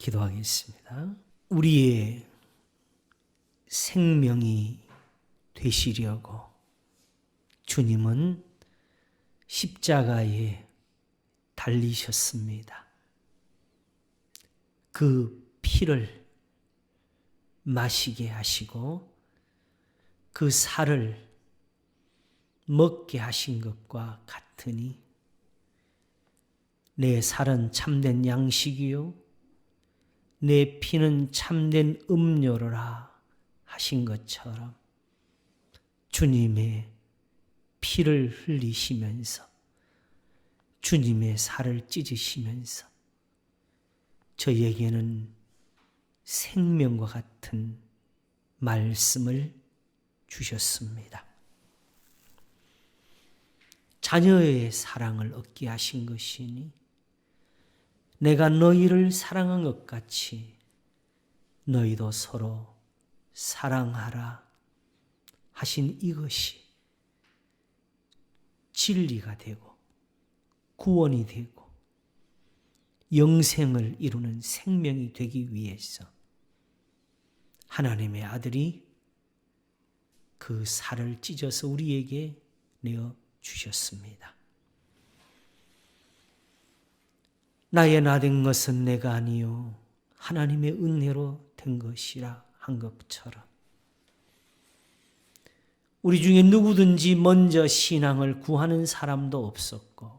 기도하겠습니다. 우리의 생명이 되시려고 주님은 십자가에 달리셨습니다. 그 피를 마시게 하시고 그 살을 먹게 하신 것과 같으니 내 살은 참된 양식이요 내 피는 참된 음료로라 하신 것처럼 주님의 피를 흘리시면서 주님의 살을 찢으시면서 저희에게는 생명과 같은 말씀을 주셨습니다. 자녀의 사랑을 얻게 하신 것이니 내가 너희를 사랑한 것 같이 너희도 서로 사랑하라 하신 이것이 진리가 되고 구원이 되고 영생을 이루는 생명이 되기 위해서 하나님의 아들이 그 살을 찢어서 우리에게 내어 주셨습니다. 나의 나 된 것은 내가 아니요 하나님의 은혜로 된 것이라 한 것처럼 우리 중에 누구든지 먼저 신앙을 구하는 사람도 없었고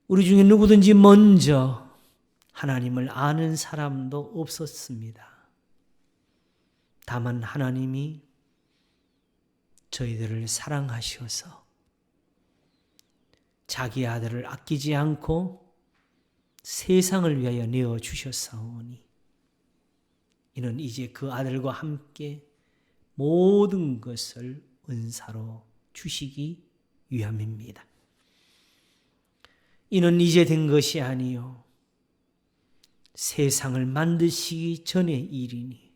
우리 중에 누구든지 먼저 하나님을 아는 사람도 없었습니다. 다만 하나님이 저희들을 사랑하셔서 자기 아들을 아끼지 않고 세상을 위하여 내어주셨사오니 이는 이제 그 아들과 함께 모든 것을 은사로 주시기 위함입니다. 이는 이제 된 것이 아니요 세상을 만드시기 전의 일이니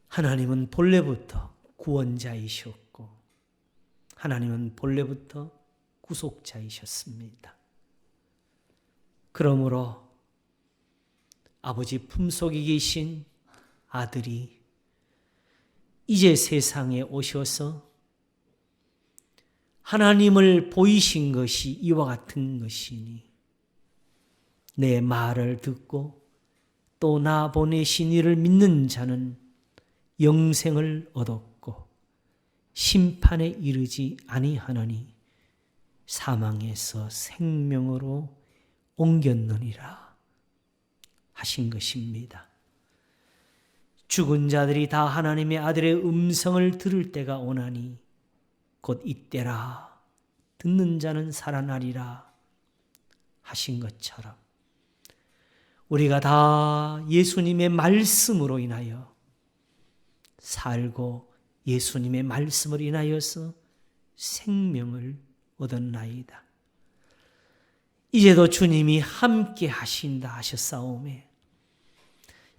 하나님은 본래부터 구원자이셨고 하나님은 본래부터 구속자이셨습니다. 그러므로 아버지 품속에 계신 아들이 이제 세상에 오셔서 하나님을 보이신 것이 이와 같은 것이니 내 말을 듣고 또 나 보내신 이를 믿는 자는 영생을 얻었고 심판에 이르지 아니하나니 사망에서 생명으로 옮겼느니라 하신 것입니다. 죽은 자들이 다 하나님의 아들의 음성을 들을 때가 오나니 곧 이때라 듣는 자는 살아나리라 하신 것처럼 우리가 다 예수님의 말씀으로 인하여 살고 예수님의 말씀을 인하여서 생명을 얻었나이다. 이제도 주님이 함께 하신다 하셨사오매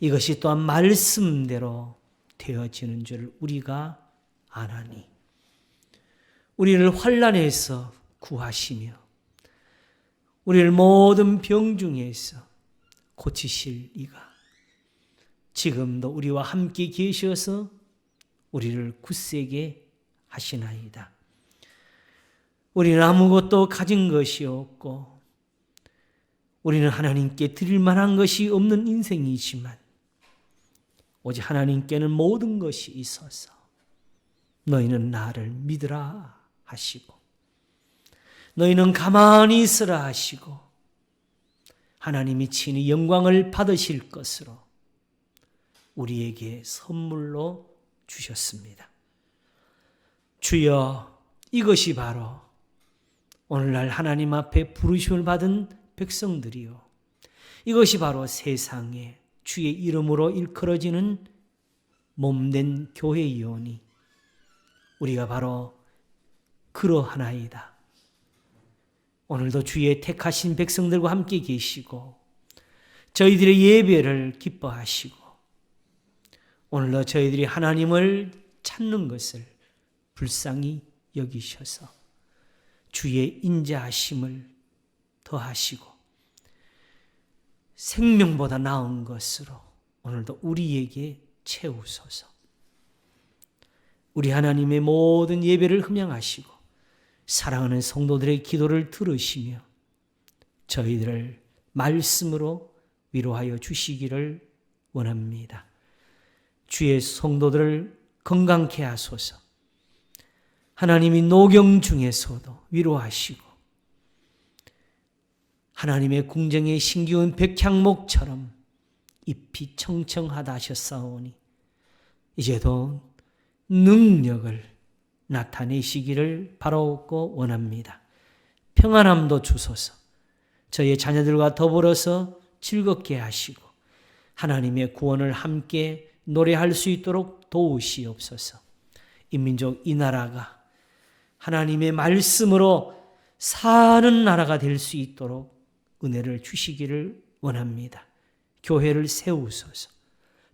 이것이 또한 말씀대로 되어지는 줄 우리가 아나니 우리를 환난에서 구하시며 우리를 모든 병 중에서 고치실 이가 지금도 우리와 함께 계셔서 우리를 굳세게 하시나이다. 우리는 아무것도 가진 것이 없고 우리는 하나님께 드릴 만한 것이 없는 인생이지만 오직 하나님께는 모든 것이 있어서 너희는 나를 믿으라 하시고 너희는 가만히 있으라 하시고 하나님이 친히 영광을 받으실 것으로 우리에게 선물로 주셨습니다. 주여 이것이 바로 오늘날 하나님 앞에 부르심을 받은 백성들이요 이것이 바로 세상에 주의 이름으로 일컬어지는 몸된 교회이오니 우리가 바로 그러하나이다. 오늘도 주의 택하신 백성들과 함께 계시고 저희들의 예배를 기뻐하시고 오늘도 저희들이 하나님을 찾는 것을 불쌍히 여기셔서 주의 인자하심을 더하시고 생명보다 나은 것으로 오늘도 우리에게 채우소서. 우리 하나님의 모든 예배를 흠양하시고 사랑하는 성도들의 기도를 들으시며 저희들을 말씀으로 위로하여 주시기를 원합니다. 주의 성도들을 건강케 하소서. 하나님이 노경 중에서도 위로하시고 하나님의 궁정의 신기운 백향목처럼 잎이 청청하다 하셨사오니 이제도 능력을 나타내시기를 바라옵고 원합니다. 평안함도 주소서. 저희의 자녀들과 더불어서 즐겁게 하시고 하나님의 구원을 함께 노래할 수 있도록 도우시옵소서. 이 민족, 이 나라가 하나님의 말씀으로 사는 나라가 될 수 있도록 은혜를 주시기를 원합니다. 교회를 세우소서.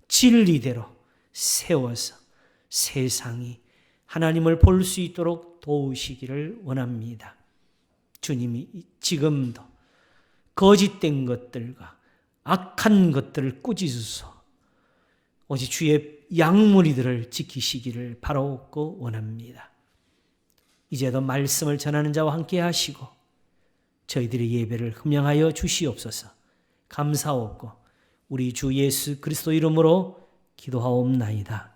진리대로 세워서 세상이 하나님을 볼 수 있도록 도우시기를 원합니다. 주님이 지금도 거짓된 것들과 악한 것들을 꾸짖으소. 오직 주의 양무리들을 지키시기를 바라옵고 원합니다. 이제도 말씀을 전하는 자와 함께 하시고 저희들의 예배를 흠양하여 주시옵소서. 감사옵고 우리 주 예수 그리스도 이름으로 기도하옵나이다.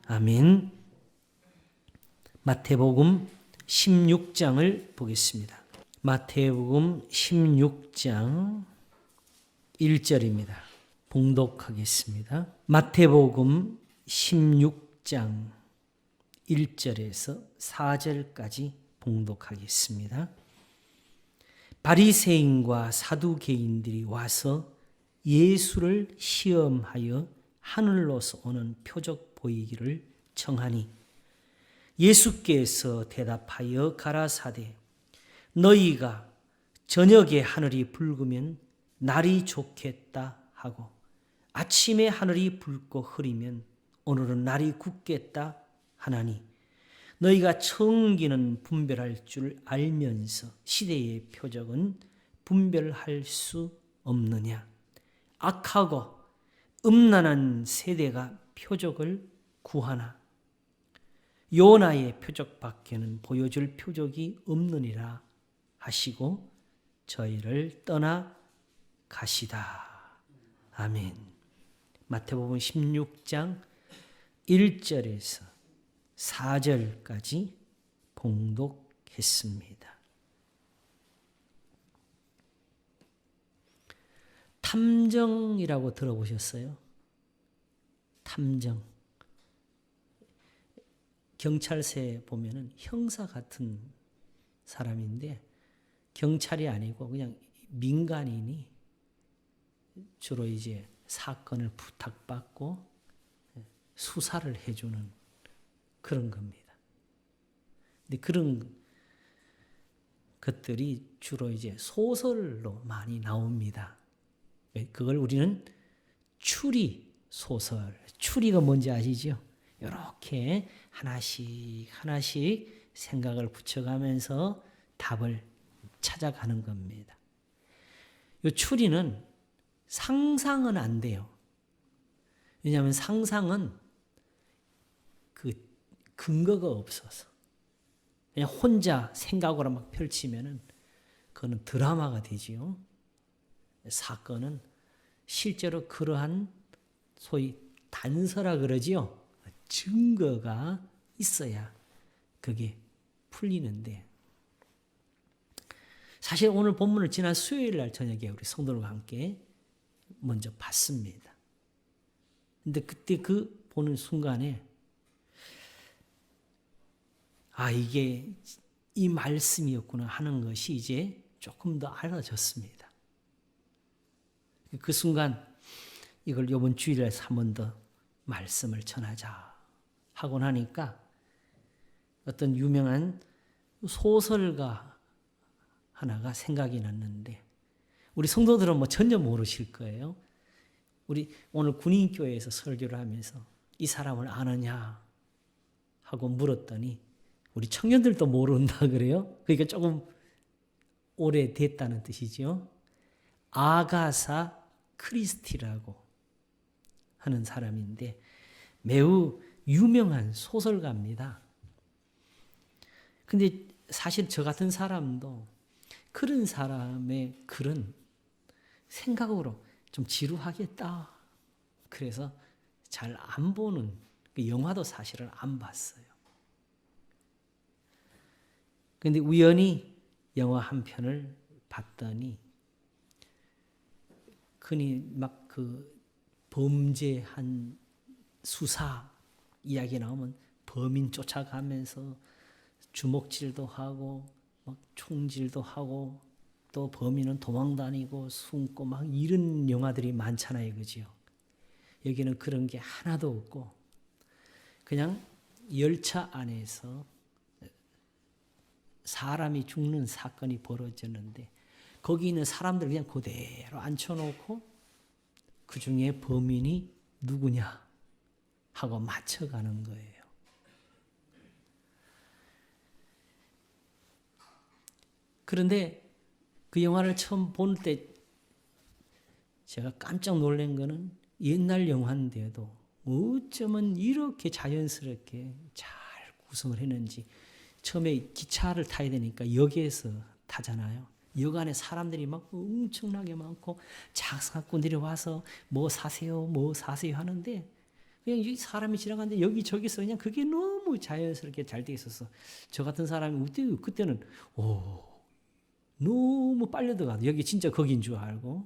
아멘. 마태복음 16장을 보겠습니다. 마태복음 16장 1절입니다. 봉독하겠습니다. 마태복음 16장 1절에서 4절까지 봉독하겠습니다. 바리새인과 사두개인들이 와서 예수를 시험하여 하늘로서 오는 표적 보이기를 청하니 예수께서 대답하여 가라사대 너희가 저녁에 하늘이 붉으면 날이 좋겠다 하고 아침에 하늘이 붉고 흐리면 오늘은 날이 굳겠다 하나니 너희가 청기는 분별할 줄 알면서 시대의 표적은 분별할 수 없느냐. 악하고 음란한 세대가 표적을 구하나 요나의 표적밖에는 보여줄 표적이 없느니라 하시고 저희를 떠나 가시다. 아멘. 마태복음 16장 1절에서 4절까지 봉독했습니다. 탐정이라고 들어보셨어요? 탐정. 경찰서에 보면은 형사 같은 사람인데 경찰이 아니고 그냥 민간인이 주로 이제 사건을 부탁받고 수사를 해주는 그런 겁니다. 근데 그런 것들이 주로 이제 소설로 많이 나옵니다. 그걸 우리는 추리 소설. 추리가 뭔지 아시죠? 이렇게 하나씩 하나씩 생각을 붙여가면서 답을 찾아가는 겁니다. 이 추리는 상상은 안 돼요. 왜냐하면 상상은 그 근거가 없어서 그냥 혼자 생각으로 막 펼치면은 그거는 드라마가 되지요. 사건은 실제로 그러한 소위 단서라 그러지요. 증거가 있어야 그게 풀리는데 사실 오늘 본문을 지난 수요일 날 저녁에 우리 성도들과 함께 먼저 봤습니다. 근데 그때 그 보는 순간에 이게 이 말씀이었구나 하는 것이 이제 조금 더 알아졌습니다. 그 순간 이걸 이번 주일에 한 번 더 말씀을 전하자 하고 나니까 어떤 유명한 소설가 하나가 생각이 났는데 우리 성도들은 뭐 전혀 모르실 거예요. 우리 오늘 군인교회에서 설교를 하면서 이 사람을 아느냐 하고 물었더니 우리 청년들도 모른다 그래요. 그러니까 조금 오래됐다는 뜻이죠. 아가사 크리스티라고 하는 사람인데 매우 유명한 소설가입니다. 근데 사실 저 같은 사람도 그런 사람의 글은 생각으로 좀 지루하겠다. 그래서 잘 안 보는, 영화도 사실은 안 봤어요. 근데 우연히 영화 한 편을 봤더니 흔히 막 그 범죄한 수사 이야기 나오면 범인 쫓아가면서 주먹질도 하고 막 총질도 하고 또 범인은 도망다니고 숨고 막 이런 영화들이 많잖아요. 그죠? 여기는 그런 게 하나도 없고 그냥 열차 안에서 사람이 죽는 사건이 벌어졌는데 거기 있는 사람들 그냥 그대로 앉혀놓고 그 중에 범인이 누구냐 하고 맞춰가는 거예요. 그런데 그 영화를 처음 볼 때 제가 깜짝 놀란 거는 옛날 영화인데도 어쩌면 이렇게 자연스럽게 잘 구성을 했는지. 처음에 기차를 타야 되니까 역에서 타잖아요. 역 안에 사람들이 막 엄청나게 많고 장사꾼들이 와서 뭐 사세요 하는데 그냥 이 사람이 지나가는데 여기저기서 그냥 그게 너무 자연스럽게 잘 돼 있어서 저 같은 사람이 그때는 너무 빨려 들어가. 여기 진짜 거긴 줄 알고.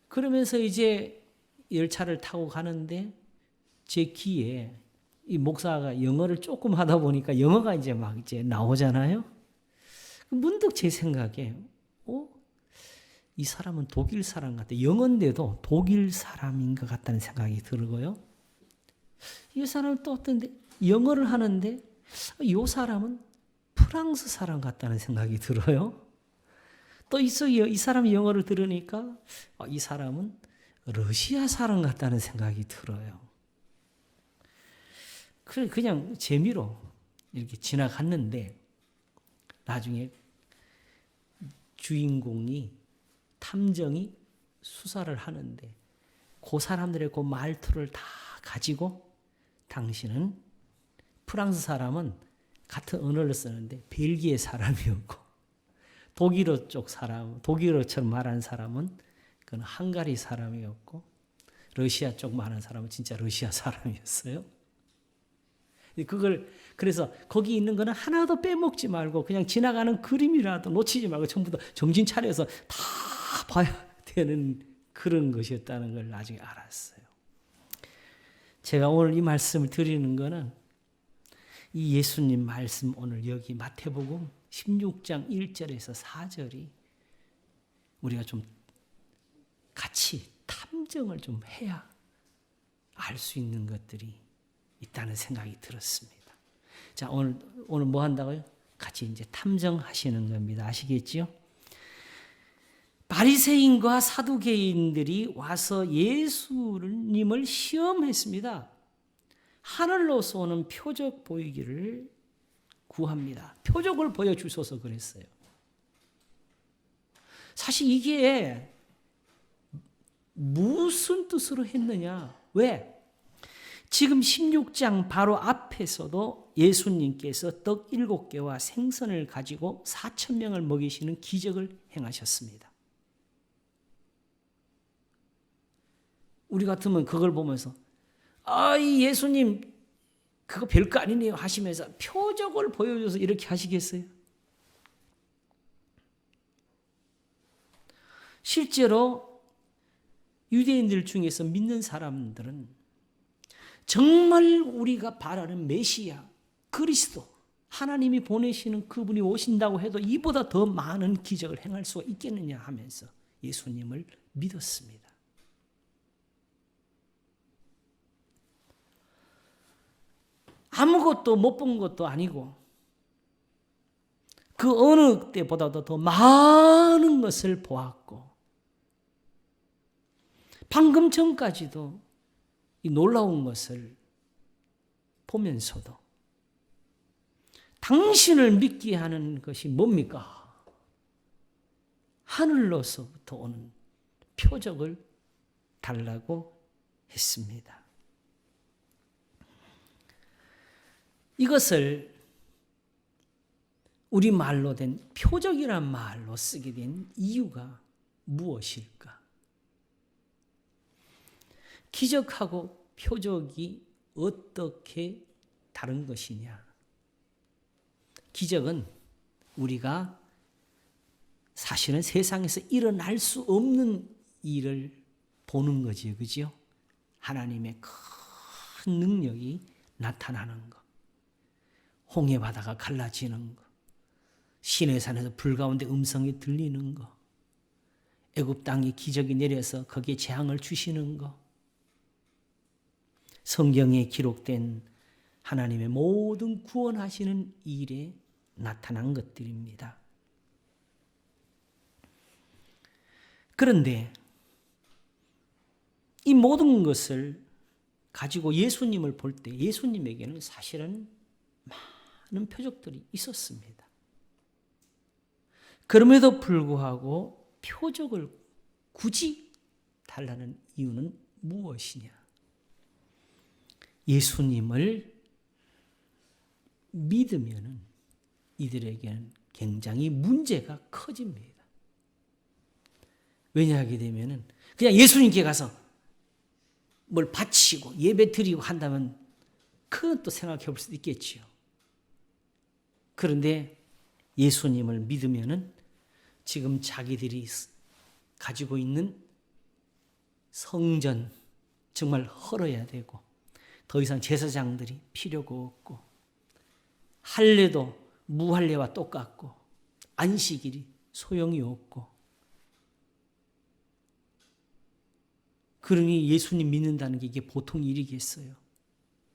그러면서 이제 열차를 타고 가는데 제 귀에 이 목사가 영어를 조금 하다 보니까 영어가 이제 막 이제 나오잖아요. 문득 제 생각에, 이 사람은 독일 사람 같아. 영어인데도 독일 사람인 것 같다는 생각이 들고요. 이 사람은 또 어떤데 영어를 하는데 이 사람은 프랑스 사람 같다는 생각이 들어요. 또 이 사람이 영어를 들으니까 이 사람은 러시아 사람 같다는 생각이 들어요. 그냥 재미로 이렇게 지나갔는데 나중에 주인공이 탐정이 수사를 하는데 그 사람들의 그 말투를 다 가지고 당신은 프랑스 사람은 같은 언어를 쓰는데 벨기에 사람이었고 독일어 쪽 사람, 독일어처럼 말하는 사람은 그건 헝가리 사람이었고 러시아 쪽 말하는 사람은 진짜 러시아 사람이었어요. 그래서 거기 있는 거는 하나도 빼먹지 말고 그냥 지나가는 그림이라도 놓치지 말고 전부 다 정신 차려서 다 봐야 되는 그런 것이었다는 걸 나중에 알았어요. 제가 오늘 이 말씀을 드리는 거는 이 예수님 말씀 오늘 여기 마태복음 16장 1절에서 4절이 우리가 좀 같이 탐정을 좀 해야 알 수 있는 것들이 있다는 생각이 들었습니다. 자, 오늘 뭐 한다고요? 같이 이제 탐정하시는 겁니다. 아시겠지요? 바리새인과 사두개인들이 와서 예수님을 시험했습니다. 하늘로서 오는 표적 보이기를 구합니다. 표적을 보여주소서 그랬어요. 사실 이게 무슨 뜻으로 했느냐? 왜? 지금 16장 바로 앞에서도 예수님께서 떡 7개와 생선을 가지고 4,000명을 먹이시는 기적을 행하셨습니다. 우리 같으면 그걸 보면서 이 예수님 그거 별거 아니네요 하시면서 표적을 보여줘서 이렇게 하시겠어요? 실제로 유대인들 중에서 믿는 사람들은 정말 우리가 바라는 메시아, 그리스도, 하나님이 보내시는 그분이 오신다고 해도 이보다 더 많은 기적을 행할 수가 있겠느냐 하면서 예수님을 믿었습니다. 아무것도 못 본 것도 아니고 그 어느 때보다도 더 많은 것을 보았고 방금 전까지도 이 놀라운 것을 보면서도 당신을 믿게 하는 것이 뭡니까? 하늘로서부터 오는 표적을 달라고 했습니다. 이것을 우리말로 된 표적이란 말로 쓰게 된 이유가 무엇일까? 기적하고 표적이 어떻게 다른 것이냐? 기적은 우리가 사실은 세상에서 일어날 수 없는 일을 보는 거지, 그죠? 하나님의 큰 능력이 나타나는 것, 홍해 바다가 갈라지는 것, 시내산에서 불 가운데 음성이 들리는 것, 애굽 땅에 기적이 내려서 거기에 재앙을 주시는 것, 성경에 기록된 하나님의 모든 구원하시는 일에 나타난 것들입니다. 그런데 이 모든 것을 가지고 예수님을 볼 때 예수님에게는 사실은 많은 표적들이 있었습니다. 그럼에도 불구하고 표적을 굳이 달라는 이유는 무엇이냐? 예수님을 믿으면 이들에게는 굉장히 문제가 커집니다. 왜냐하게 되면 그냥 예수님께 가서 뭘 바치고 예배 드리고 한다면 그건 또 생각해 볼 수도 있겠지요. 그런데 예수님을 믿으면 지금 자기들이 가지고 있는 성전 정말 헐어야 되고 더 이상 제사장들이 필요가 없고 할례도 무할례와 똑같고 안식일이 소용이 없고 그러니 예수님 믿는다는 게 이게 보통 일이겠어요.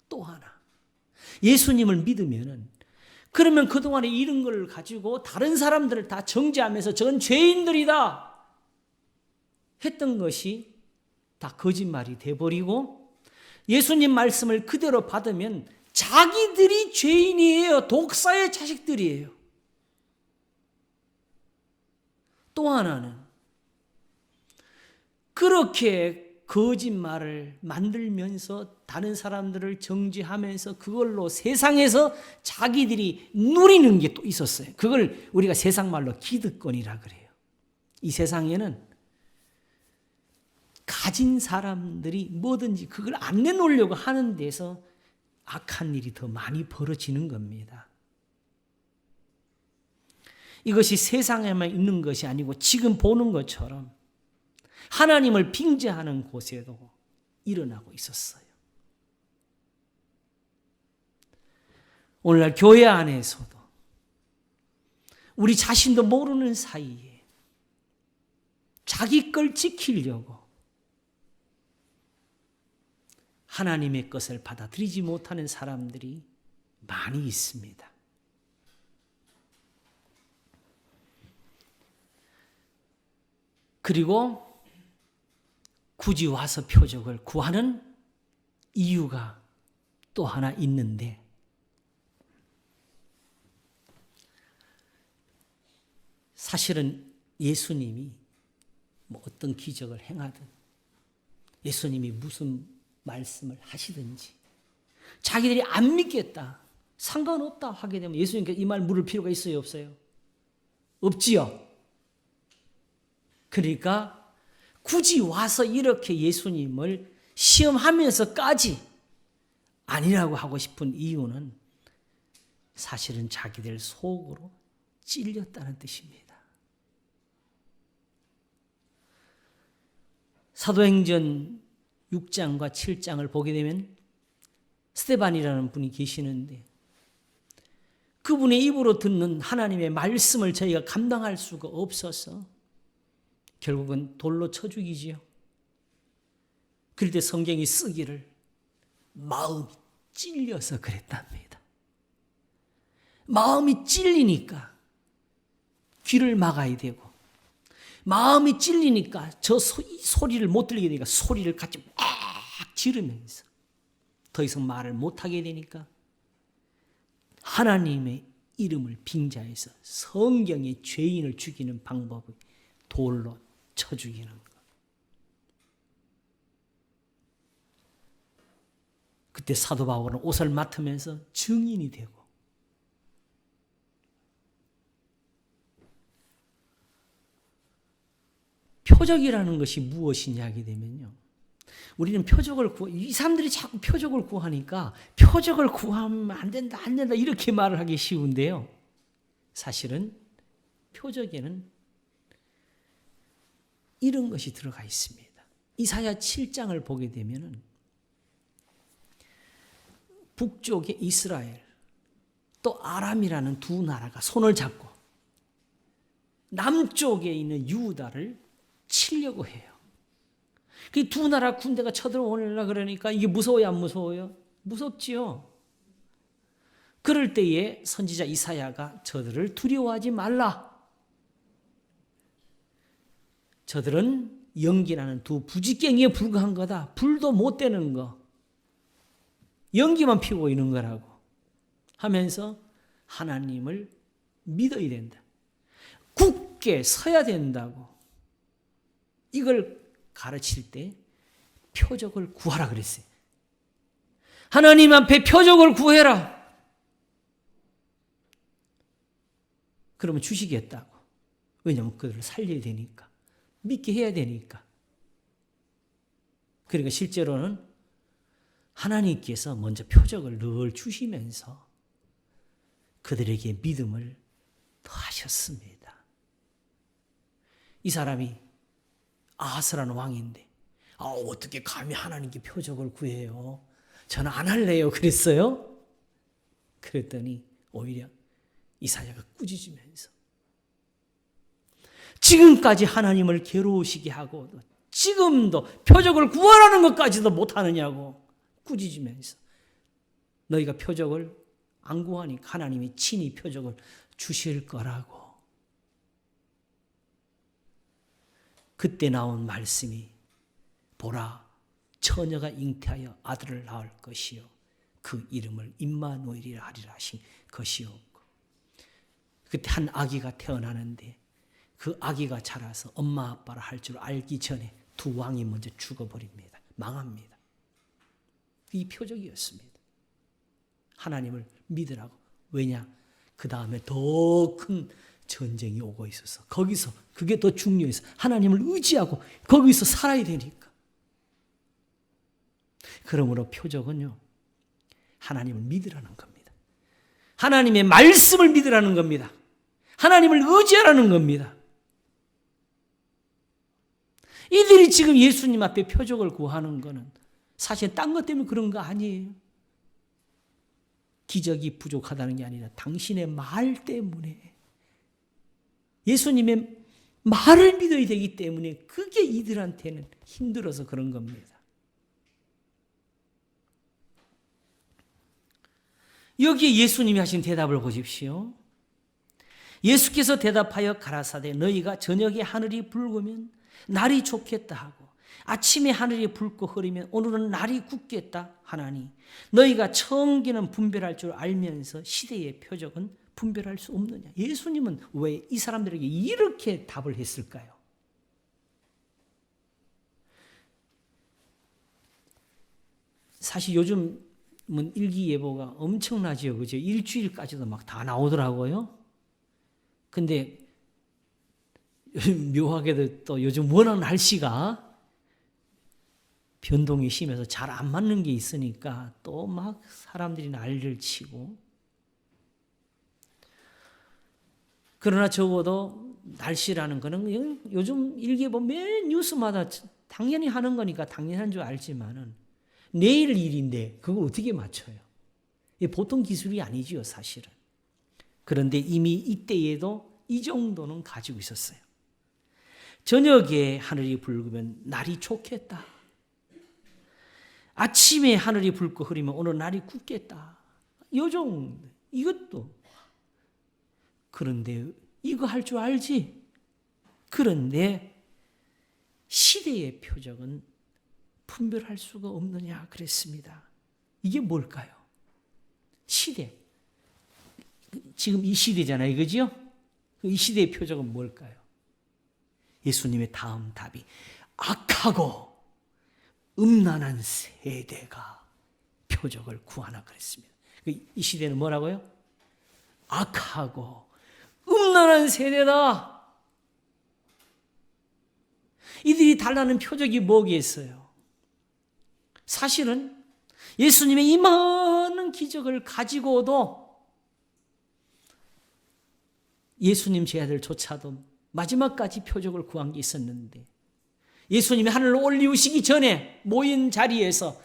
또 하나 예수님을 믿으면은 그러면 그동안에 이런 걸 가지고 다른 사람들을 다 정죄하면서 저건 죄인들이다 했던 것이 다 거짓말이 돼버리고 예수님 말씀을 그대로 받으면 자기들이 죄인이에요. 독사의 자식들이에요. 또 하나는 그렇게 거짓말을 만들면서 다른 사람들을 정죄하면서 그걸로 세상에서 자기들이 누리는 게 또 있었어요. 그걸 우리가 세상 말로 기득권이라 그래요. 이 세상에는 가진 사람들이 뭐든지 그걸 안 내놓으려고 하는 데서 악한 일이 더 많이 벌어지는 겁니다. 이것이 세상에만 있는 것이 아니고 지금 보는 것처럼 하나님을 빙자하는 곳에도 일어나고 있었어요. 오늘날 교회 안에서도 우리 자신도 모르는 사이에 자기 걸 지키려고 하나님의 것을 받아들이지 못하는 사람들이 많이 있습니다. 그리고 굳이 와서 표적을 구하는 이유가 또 하나 있는데 사실은 예수님이 뭐 어떤 기적을 행하든 예수님이 무슨 말씀을 하시든지 자기들이 안 믿겠다, 상관없다 하게 되면 예수님께서 이 말 물을 필요가 있어요, 없어요? 없지요. 그러니까 굳이 와서 이렇게 예수님을 시험하면서까지 아니라고 하고 싶은 이유는 사실은 자기들 속으로 찔렸다는 뜻입니다. 사도행전 6장과 7장을 보게 되면 스데반이라는 분이 계시는데 그분의 입으로 듣는 하나님의 말씀을 저희가 감당할 수가 없어서 결국은 돌로 쳐 죽이지요. 그럴 때 성경이 쓰기를 마음이 찔려서 그랬답니다. 마음이 찔리니까 귀를 막아야 되고 마음이 찔리니까 저 소리를 못 들리게 되니까 소리를 같이 막 지르면서 더 이상 말을 못하게 되니까 하나님의 이름을 빙자해서 성경의 죄인을 죽이는 방법을 돌로 쳐 죽이는 것. 그때 사도 바울은 옷을 맡으면서 증인이 되고, 표적이라는 것이 무엇이냐 하게 되면요, 우리는 이 사람들이 자꾸 표적을 구하니까 표적을 구하면 안 된다 이렇게 말을 하기 쉬운데요, 사실은 표적에는 이런 것이 들어가 있습니다. 이사야 7장을 보게 되면은 북쪽의 이스라엘 또 아람이라는 두 나라가 손을 잡고 남쪽에 있는 유다를 치려고 해요. 그 두 나라 군대가 쳐들어오려고 그러니까 이게 무서워요, 안 무서워요? 무섭지요. 그럴 때에 선지자 이사야가 저들을 두려워하지 말라. 저들은 연기나는 두 부지깽이에 불과한 거다. 불도 못 대는 거. 연기만 피우고 있는 거라고 하면서 하나님을 믿어야 된다. 굳게 서야 된다고. 이걸 가르칠 때 표적을 구하라 그랬어요. 하나님 앞에 표적을 구해라. 그러면 주시겠다고. 왜냐하면 그들을 살려야 되니까. 믿게 해야 되니까. 그러니까 실제로는 하나님께서 먼저 표적을 늘 주시면서 그들에게 믿음을 더하셨습니다. 이 사람이 아하스라는 왕인데 어떻게 감히 하나님께 표적을 구해요? 저는 안 할래요. 그랬어요. 그랬더니 오히려 이사야가 꾸짖으면서 지금까지 하나님을 괴로우시게 하고 지금도 표적을 구하라는 것까지도 못하느냐고 꾸짖으면서 너희가 표적을 안 구하니까 하나님이 친히 표적을 주실 거라고. 그때 나온 말씀이 보라 처녀가 잉태하여 아들을 낳을 것이요 그 이름을 임마누엘이라 하리라 하신 것이었고, 그때 한 아기가 태어나는데 그 아기가 자라서 엄마 아빠를 할 줄 알기 전에 두 왕이 먼저 죽어버립니다. 망합니다. 이 표적이었습니다. 하나님을 믿으라고. 왜냐? 그 다음에 더 큰 전쟁이 오고 있어서 거기서 그게 더 중요해서 하나님을 의지하고 거기서 살아야 되니까. 그러므로 표적은요, 하나님을 믿으라는 겁니다. 하나님의 말씀을 믿으라는 겁니다. 하나님을 의지하라는 겁니다. 이들이 지금 예수님 앞에 표적을 구하는 것은 사실 딴 것 때문에 그런 거 아니에요. 기적이 부족하다는 게 아니라 당신의 말 때문에, 예수님의 말을 믿어야 되기 때문에 그게 이들한테는 힘들어서 그런 겁니다. 여기에 예수님이 하신 대답을 보십시오. 예수께서 대답하여 가라사대 너희가 저녁에 하늘이 붉으면 날이 좋겠다 하고 아침에 하늘이 붉고 흐리면 오늘은 날이 굳겠다 하나니 너희가 청기는 분별할 줄 알면서 시대의 표적은 분별할 수 없느냐. 예수님은 왜 이 사람들에게 이렇게 답을 했을까요? 사실 요즘은 일기예보가 엄청나지요. 그죠? 일주일까지도 막 다 나오더라고요. 근데 묘하게도 또 요즘 워낙 날씨가 변동이 심해서 잘 안 맞는 게 있으니까 또 막 사람들이 난리를 치고, 그러나 적어도 날씨라는 거는 요즘 일기예보 매 뉴스마다 당연히 하는 거니까 당연한 줄 알지만은 내일 일인데 그걸 어떻게 맞춰요? 이게 보통 기술이 아니지요, 사실은. 그런데 이미 이때에도 이 정도는 가지고 있었어요. 저녁에 하늘이 붉으면 날이 좋겠다. 아침에 하늘이 붉고 흐리면 오늘 날이 굳겠다. 요 정도. 이것도. 그런데 이거 할 줄 알지? 그런데 시대의 표적은 분별할 수가 없느냐 그랬습니다. 이게 뭘까요? 시대. 지금 이 시대잖아요. 그죠? 이 시대의 표적은 뭘까요? 예수님의 다음 답이 악하고 음란한 세대가 표적을 구하나 그랬습니다. 이 시대는 뭐라고요? 악하고 음란한 세대다. 이들이 달라는 표적이 뭐겠어요? 사실은 예수님의 이 많은 기적을 가지고도 예수님 제자들조차도 마지막까지 표적을 구한 게 있었는데, 예수님이 하늘로 올리우시기 전에 모인 자리에서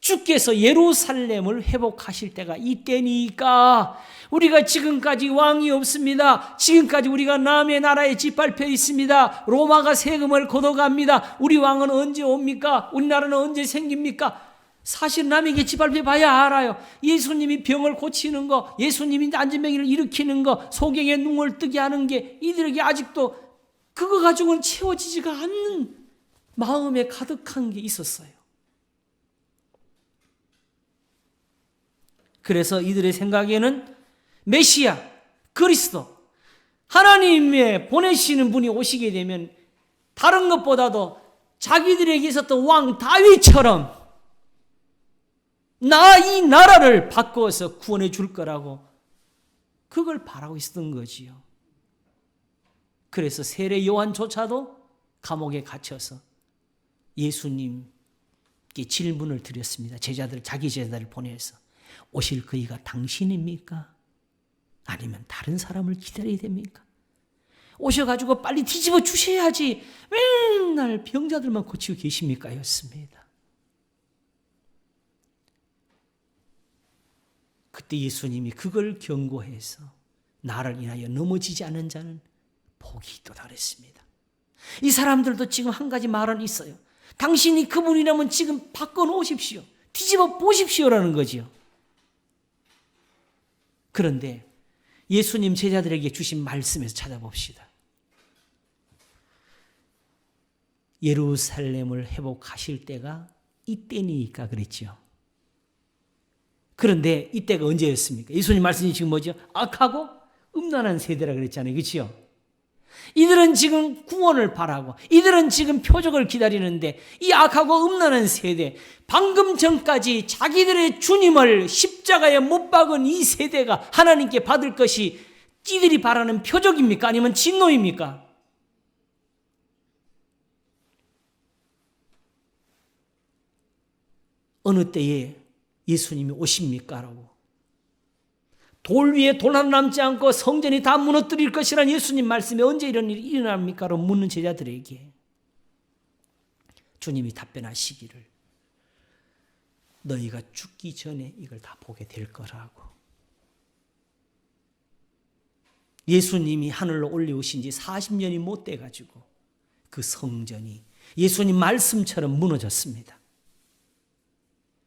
주께서 예루살렘을 회복하실 때가 이때니까 우리가 지금까지 왕이 없습니다. 지금까지 우리가 남의 나라에 짓밟혀 있습니다. 로마가 세금을 걷어갑니다. 우리 왕은 언제 옵니까? 우리나라는 언제 생깁니까? 사실 남에게 짓밟혀 봐야 알아요. 예수님이 병을 고치는 거, 예수님이 안진병이를 일으키는 거, 소경의 눈을 뜨게 하는 게 이들에게 아직도 그거 가지고는 채워지지가 않는 마음에 가득한 게 있었어요. 그래서 이들의 생각에는 메시아, 그리스도, 하나님의 보내시는 분이 오시게 되면 다른 것보다도 자기들에게 있었던 왕 다윗처럼 이 나라를 바꿔서 구원해 줄 거라고 그걸 바라고 있었던 거지요. 그래서 세례 요한조차도 감옥에 갇혀서 예수님께 질문을 드렸습니다. 자기 제자들을 보내서 오실 그이가 당신입니까? 아니면 다른 사람을 기다려야 됩니까? 오셔가지고 빨리 뒤집어 주셔야지 맨날 병자들만 고치고 계십니까? 였습니다. 그때 예수님이 그걸 경고해서 나를 인하여 넘어지지 않는 자는 복이 있도다 그랬습니다. 이 사람들도 지금 한 가지 말은 있어요. 당신이 그분이라면 지금 바꿔놓으십시오. 뒤집어 보십시오라는 거지요. 그런데 예수님 제자들에게 주신 말씀에서 찾아봅시다. 예루살렘을 회복하실 때가 이때니까 그랬죠. 그런데 이때가 언제였습니까? 예수님 말씀이 지금 뭐죠? 악하고 음란한 세대라 그랬잖아요. 그렇죠? 이들은 지금 구원을 바라고 이들은 지금 표적을 기다리는데 이 악하고 음란한 세대, 방금 전까지 자기들의 주님을 십자가에 못 박은 이 세대가 하나님께 받을 것이 이들이 바라는 표적입니까? 아니면 진노입니까? 어느 때에 예수님이 오십니까? 라고. 돌 위에 돌 하나 남지 않고 성전이 다 무너뜨릴 것이란 예수님 말씀에 언제 이런 일이 일어납니까? 라고 묻는 제자들에게 주님이 답변하시기를 너희가 죽기 전에 이걸 다 보게 될 거라고. 예수님이 하늘로 올려오신 지 40년이 못 돼가지고 그 성전이 예수님 말씀처럼 무너졌습니다.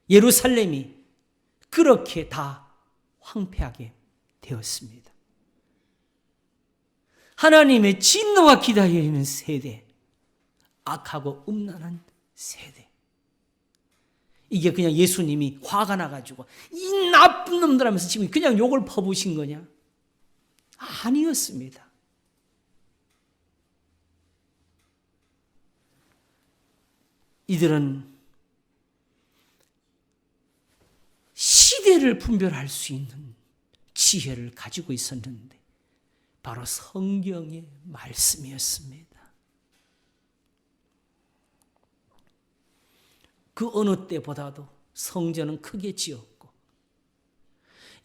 예루살렘이 그렇게 다 황폐하게 되었습니다. 하나님의 진노가 기다리는 세대, 악하고 음란한 세대. 이게 그냥 예수님이 화가 나가지고 이 나쁜 놈들 하면서 지금 그냥 욕을 퍼부으신 거냐? 아니었습니다. 이들은 시대를 분별할 수 있는 지혜를 가지고 있었는데 바로 성경의 말씀이었습니다. 그 어느 때보다도 성전은 크게 지었고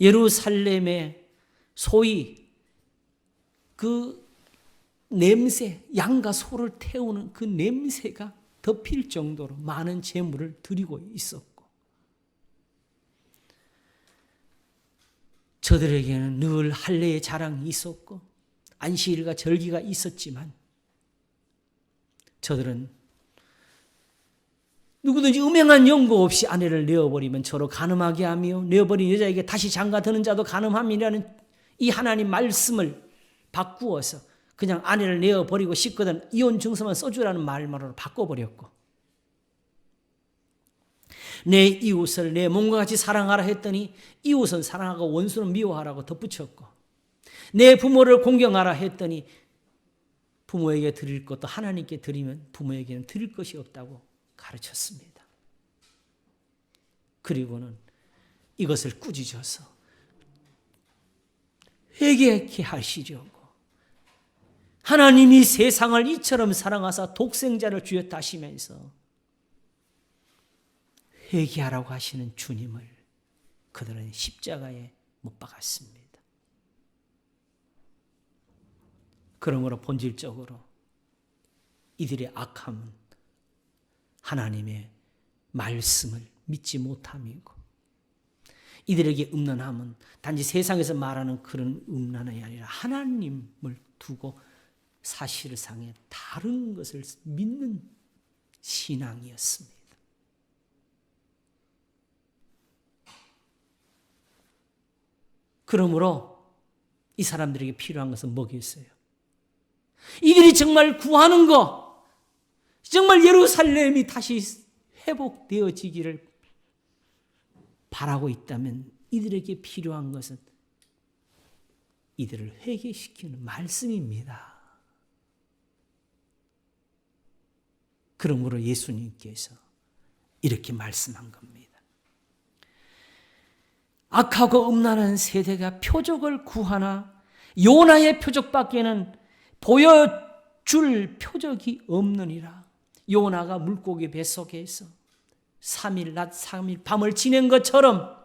예루살렘의 소위 그 냄새, 양과 소를 태우는 그 냄새가 덮일 정도로 많은 제물을 드리고 있었고 저들에게는 늘 할례의 자랑이 있었고 안식일과 절기가 있었지만 저들은 누구든지 음행한 연고 없이 아내를 내어버리면 저로 간음하게 하며 내어버린 여자에게 다시 장가드는 자도 간음함이라는 이 하나님 말씀을 바꾸어서 그냥 아내를 내어버리고 싶거든 이혼 증서만 써주라는 말만으로 바꿔버렸고 내 이웃을 내 몸과 같이 사랑하라 했더니 이웃은 사랑하고 원수는 미워하라고 덧붙였고 내 부모를 공경하라 했더니 부모에게 드릴 것도 하나님께 드리면 부모에게는 드릴 것이 없다고 가르쳤습니다. 그리고는 이것을 꾸짖어서 회개케 하시려고 하나님이 세상을 이처럼 사랑하사 독생자를 주였다 하시면서 회개하라고 하시는 주님을 그들은 십자가에 못 박았습니다. 그러므로 본질적으로 이들의 악함은 하나님의 말씀을 믿지 못함이고 이들에게 음란함은 단지 세상에서 말하는 그런 음란함이 아니라 하나님을 두고 사실상의 다른 것을 믿는 신앙이었습니다. 그러므로 이 사람들에게 필요한 것은 뭐겠어요? 이들이 정말 구하는 것, 정말 예루살렘이 다시 회복되어지기를 바라고 있다면 이들에게 필요한 것은 이들을 회개시키는 말씀입니다. 그러므로 예수님께서 이렇게 말씀한 겁니다. 악하고 음란한 세대가 표적을 구하나 요나의 표적밖에는 보여줄 표적이 없느니라. 요나가 물고기 뱃속에서 3일 낮 3일 밤을 지낸 것처럼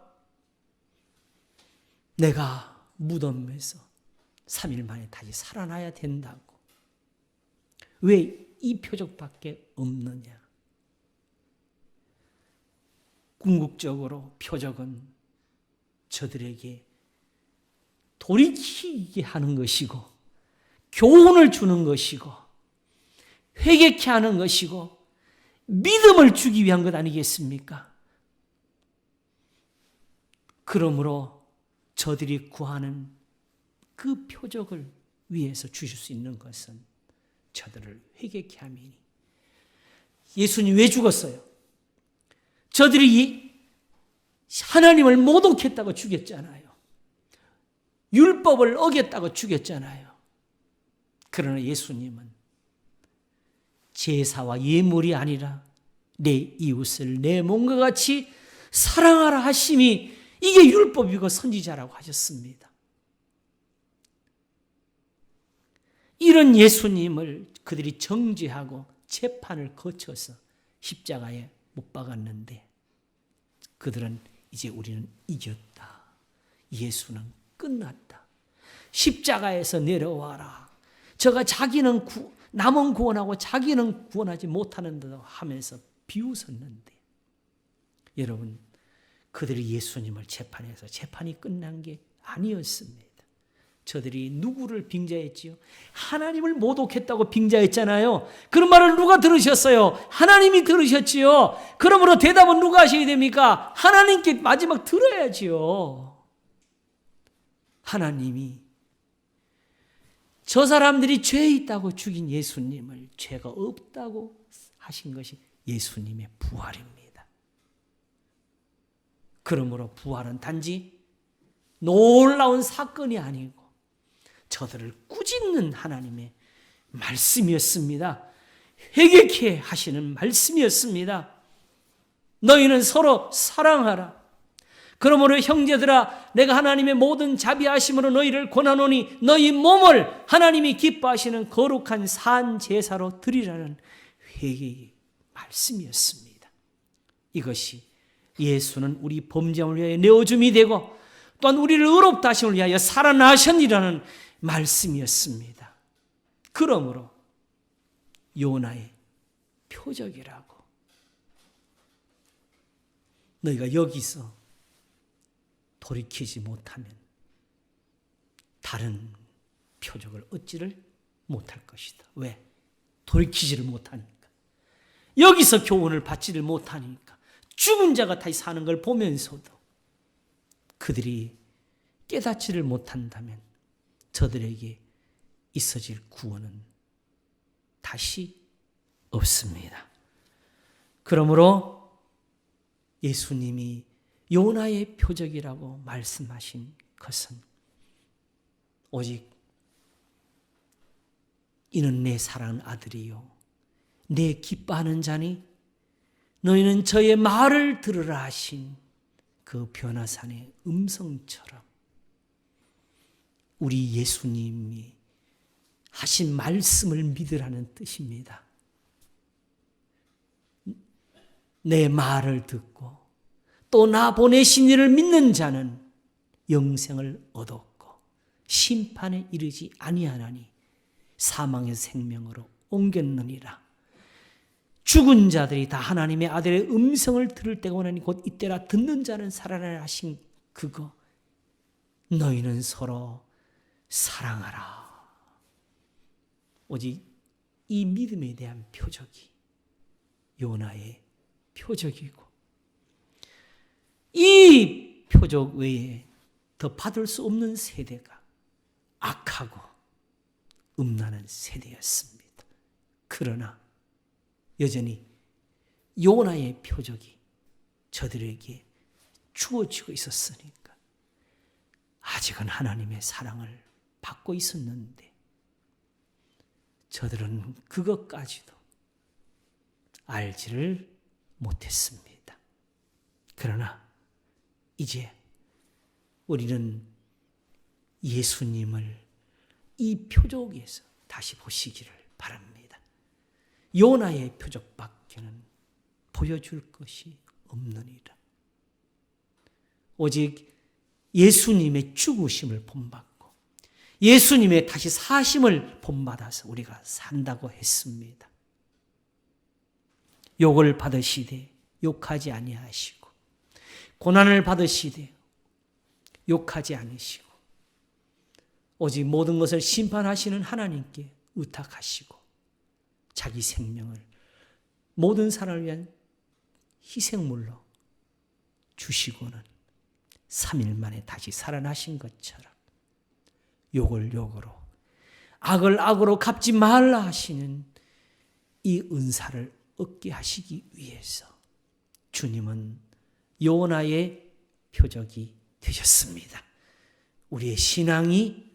내가 무덤에서 3일 만에 다시 살아나야 된다고. 왜 이 표적밖에 없느냐? 궁극적으로 표적은 저들에게 돌이키게 하는 것이고 교훈을 주는 것이고 회개케 하는 것이고 믿음을 주기 위한 것 아니겠습니까? 그러므로 저들이 구하는 그 표적을 위해서 주실 수 있는 것은 저들을 회개케 함이니. 예수님 왜 죽었어요? 저들이 하나님을 모독했다고 죽였잖아요. 율법을 어겼다고 죽였잖아요. 그러나 예수님은 제사와 예물이 아니라 내 이웃을 내 몸과 같이 사랑하라 하심이 이게 율법이고 선지자라고 하셨습니다. 이런 예수님을 그들이 정죄하고 재판을 거쳐서 십자가에 못 박았는데 그들은 이제 우리는 이겼다. 예수는 끝났다. 십자가에서 내려와라. 저가 자기는 남은 구원하고 자기는 구원하지 못하는다 하면서 비웃었는데 여러분 그들이 예수님을 재판해서 재판이 끝난 게 아니었습니다. 저들이 누구를 빙자했지요? 하나님을 모독했다고 빙자했잖아요. 그런 말을 누가 들으셨어요? 하나님이 들으셨지요. 그러므로 대답은 누가 하셔야 됩니까? 하나님께 마지막 들어야지요. 하나님이 저 사람들이 죄 있다고 죽인 예수님을 죄가 없다고 하신 것이 예수님의 부활입니다. 그러므로 부활은 단지 놀라운 사건이 아니고 저들을 꾸짖는 하나님의 말씀이었습니다. 회개케 하시는 말씀이었습니다. 너희는 서로 사랑하라. 그러므로 형제들아 내가 하나님의 모든 자비하심으로 너희를 권하노니 너희 몸을 하나님이 기뻐하시는 거룩한 산 제사로 드리라는 회개의 말씀이었습니다. 이것이 예수는 우리 범죄함을 위하여 내어줌이 되고 또한 우리를 의롭다 하심을 위하여 살아나셨니라는 말씀이었습니다. 그러므로 요나의 표적이라고 너희가 여기서 돌이키지 못하면 다른 표적을 얻지를 못할 것이다. 왜? 돌이키지를 못하니까. 여기서 교훈을 받지를 못하니까. 죽은 자가 다시 사는 걸 보면서도 그들이 깨닫지를 못한다면 저들에게 있어질 구원은 다시 없습니다. 그러므로 예수님이 요나의 표적이라고 말씀하신 것은 오직 이는 내 사랑하는 아들이요 내 기뻐하는 자니 너희는 저의 말을 들으라 하신 그 변화산의 음성처럼 우리 예수님이 하신 말씀을 믿으라는 뜻입니다. 내 말을 듣고 또 나 보내신 이를 믿는 자는 영생을 얻었고 심판에 이르지 아니하나니 사망의 생명으로 옮겼느니라. 죽은 자들이 다 하나님의 아들의 음성을 들을 때가 오나니 곧 이때라. 듣는 자는 살아나라 하신 그거. 너희는 서로 사랑하라. 오직 이 믿음에 대한 표적이 요나의 표적이고, 이 표적 외에 더 받을 수 없는 세대가 악하고 음란한 세대였습니다. 그러나 여전히 요나의 표적이 저들에게 주어지고 있었으니까 아직은 하나님의 사랑을 받고 있었는데 저들은 그것까지도 알지를 못했습니다. 그러나 이제 우리는 예수님을 이 표적에서 다시 보시기를 바랍니다. 요나의 표적밖에는 보여줄 것이 없느니라. 오직 예수님의 죽으심을 본받고 예수님의 다시 사심을 본받아서 우리가 산다고 했습니다. 욕을 받으시되 욕하지 아니하시고 고난을 받으시되 욕하지 않으시고 오직 모든 것을 심판하시는 하나님께 의탁하시고 자기 생명을 모든 사람을 위한 희생물로 주시고는 3일 만에 다시 살아나신 것처럼 욕을 욕으로 악을 악으로 갚지 말라 하시는 이 은사를 얻게 하시기 위해서 주님은 요나의 표적이 되셨습니다. 우리의 신앙이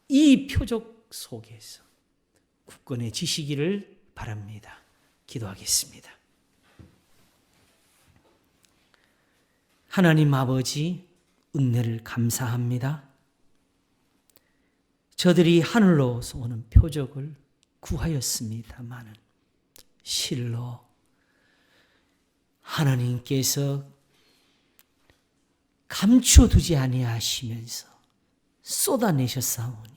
이 표적 속에서 굳건해지시기를 바랍니다. 기도하겠습니다. 하나님 아버지, 은혜를 감사합니다. 저들이 하늘로서 오는 표적을 구하였습니다마는 실로 하나님께서 감추어두지 아니하시면서 쏟아내셨사오니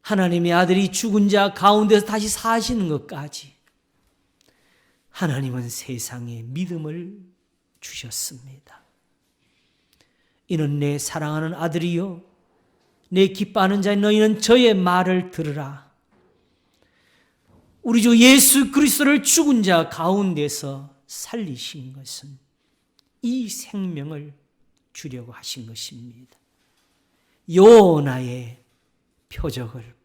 하나님의 아들이 죽은 자 가운데서 다시 사시는 것까지 하나님은 세상에 믿음을 주셨습니다. 이는 내 사랑하는 아들이요 내 기뻐하는 자인 너희는 저의 말을 들으라. 우리 주 예수 그리스도를 죽은 자 가운데서 살리신 것은 이 생명을 주려고 하신 것입니다. 요나의 표적을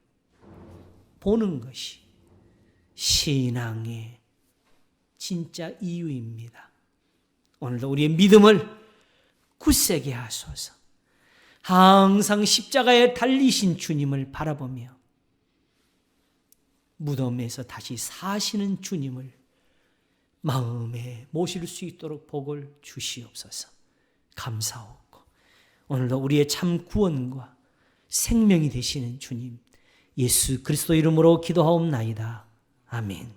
보는 것이 신앙의 진짜 이유입니다. 오늘도 우리의 믿음을 굳세게 하소서. 항상 십자가에 달리신 주님을 바라보며 무덤에서 다시 사시는 주님을 마음에 모실 수 있도록 복을 주시옵소서. 감사하고 오늘도 우리의 참 구원과 생명이 되시는 주님 예수 그리스도 이름으로 기도하옵나이다. 아멘.